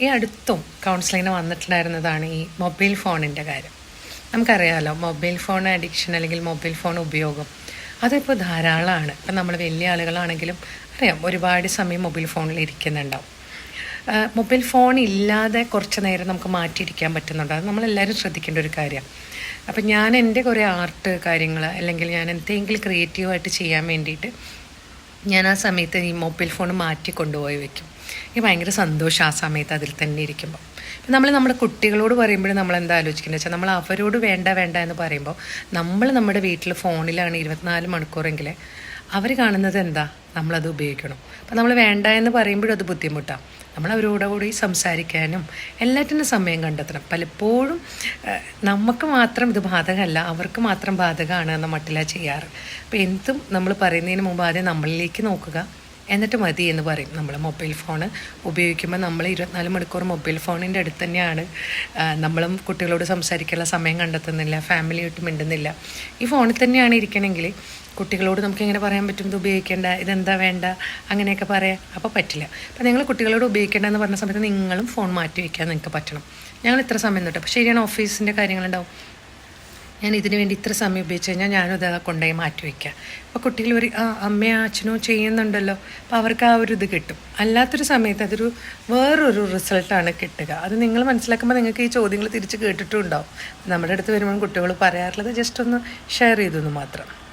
ഈ അടുത്തും കൗൺസിലിങ്ങിന് വന്നിട്ടുണ്ടായിരുന്നതാണ് ഈ മൊബൈൽ ഫോണിൻ്റെ കാര്യം. നമുക്കറിയാമല്ലോ, മൊബൈൽ ഫോൺ അഡിക്ഷൻ അല്ലെങ്കിൽ മൊബൈൽ ഫോൺ ഉപയോഗം അതിപ്പോൾ ധാരാളമാണ്. ഇപ്പം നമ്മൾ വലിയ ആളുകളാണെങ്കിലും അറിയാം, ഒരുപാട് സമയം മൊബൈൽ ഫോണിൽ ഇരിക്കുന്നുണ്ടാവും. മൊബൈൽ ഫോൺ ഇല്ലാതെ കുറച്ച് നേരം നമുക്ക് മാറ്റിയിരിക്കാൻ പറ്റുന്നുണ്ട്. അത് നമ്മളെല്ലാവരും ശ്രദ്ധിക്കേണ്ട ഒരു കാര്യമാണ്. അപ്പം ഞാൻ എൻ്റെ കുറേ ആർട്ട് കാര്യങ്ങൾ അല്ലെങ്കിൽ ഞാൻ എന്തെങ്കിലും ക്രിയേറ്റീവായിട്ട് ചെയ്യാൻ വേണ്ടിയിട്ട് ഞാൻ ആ സമയത്ത് ഈ മൊബൈൽ ഫോൺ മാറ്റി കൊണ്ടുപോയി വെക്കും. എനിക്ക് ഭയങ്കര സന്തോഷം ആ സമയത്ത് അതിൽ തന്നെ ഇരിക്കുമ്പോൾ. ഇപ്പം നമ്മൾ നമ്മുടെ കുട്ടികളോട് പറയുമ്പോഴും നമ്മൾ എന്താ ആലോചിക്കുന്നത് വെച്ചാൽ, നമ്മൾ അവരോട് വേണ്ട വേണ്ട എന്ന് പറയുമ്പോൾ നമ്മൾ നമ്മുടെ വീട്ടിൽ ഫോണിലാണ് 24 മണിക്കൂറെങ്കിൽ അവർ കാണുന്നത് എന്താ, നമ്മളത് ഉപയോഗിക്കണം. അപ്പം നമ്മൾ വേണ്ട എന്ന് പറയുമ്പോഴും അത് ബുദ്ധിമുട്ടാണ്. നമ്മൾ അവരോടുകൂടി സംസാരിക്കാനും എല്ലാറ്റിനും സമയം കണ്ടെത്തണം. പലപ്പോഴും നമുക്ക് മാത്രം ഇത് ബാധകമല്ല, അവർക്ക് മാത്രം ബാധകമാണ് എന്ന മട്ടിലാണ് ചെയ്യാറ്. അപ്പോൾ എന്തും നമ്മൾ പറയുന്നതിന് മുമ്പ് ആദ്യം നമ്മളിലേക്ക് നോക്കുക, എന്നിട്ട് മതി എന്ന് പറയും. നമ്മൾ മൊബൈൽ ഫോൺ ഉപയോഗിക്കുമ്പോൾ നമ്മൾ 24 മണിക്കൂർ മൊബൈൽ ഫോണിൻ്റെ അടുത്ത് തന്നെയാണ്. നമ്മളും കുട്ടികളോട് സംസാരിക്കാനുള്ള സമയം കണ്ടെത്തുന്നില്ല, ഫാമിലിയായിട്ട് മിണ്ടുന്നില്ല. ഈ ഫോണിൽ തന്നെയാണ് ഇരിക്കണമെങ്കിൽ കുട്ടികളോട് നമുക്ക് എങ്ങനെ പറയാൻ പറ്റും ഇത് ഉപയോഗിക്കേണ്ട, ഇതെന്താ വേണ്ട, അങ്ങനെയൊക്കെ പറയാം? അപ്പോൾ പറ്റില്ല. അപ്പോൾ നിങ്ങൾ കുട്ടികളോട് ഉപയോഗിക്കേണ്ടതെന്ന് പറഞ്ഞ സമയത്ത് നിങ്ങളും ഫോൺ മാറ്റി വയ്ക്കാൻ നിങ്ങൾക്ക് പറ്റണം. ഞങ്ങൾ ഇത്ര സമയം തൊട്ട്, അപ്പോൾ ശരിയാണ്, ഓഫീസിൻ്റെ കാര്യങ്ങളുണ്ടാവും, ഞാൻ ഇതിന് വേണ്ടി ഇത്ര സമയം ഉപയോഗിച്ച് കഴിഞ്ഞാൽ ഞാനും ഇത് കൊണ്ടുപോയി മാറ്റി വയ്ക്കുക. അപ്പോൾ കുട്ടികൾ ഒരു അമ്മയോ അച്ഛനോ ചെയ്യുന്നുണ്ടല്ലോ, അപ്പോൾ അവർക്ക് ആ ഒരു ഇത് കിട്ടും. അല്ലാത്തൊരു സമയത്ത് അതൊരു വേറൊരു റിസൾട്ടാണ് കിട്ടുക. അത് നിങ്ങൾ മനസ്സിലാക്കുമ്പോൾ നിങ്ങൾക്ക് ഈ ചോദ്യങ്ങൾ തിരിച്ച് കേട്ടിട്ടും ഉണ്ടാവും. നമ്മുടെ അടുത്ത് വരുമ്പോൾ കുട്ടികൾ പറയാറുള്ളത് ജസ്റ്റ് ഒന്ന് ഷെയർ ചെയ്തു മാത്രം.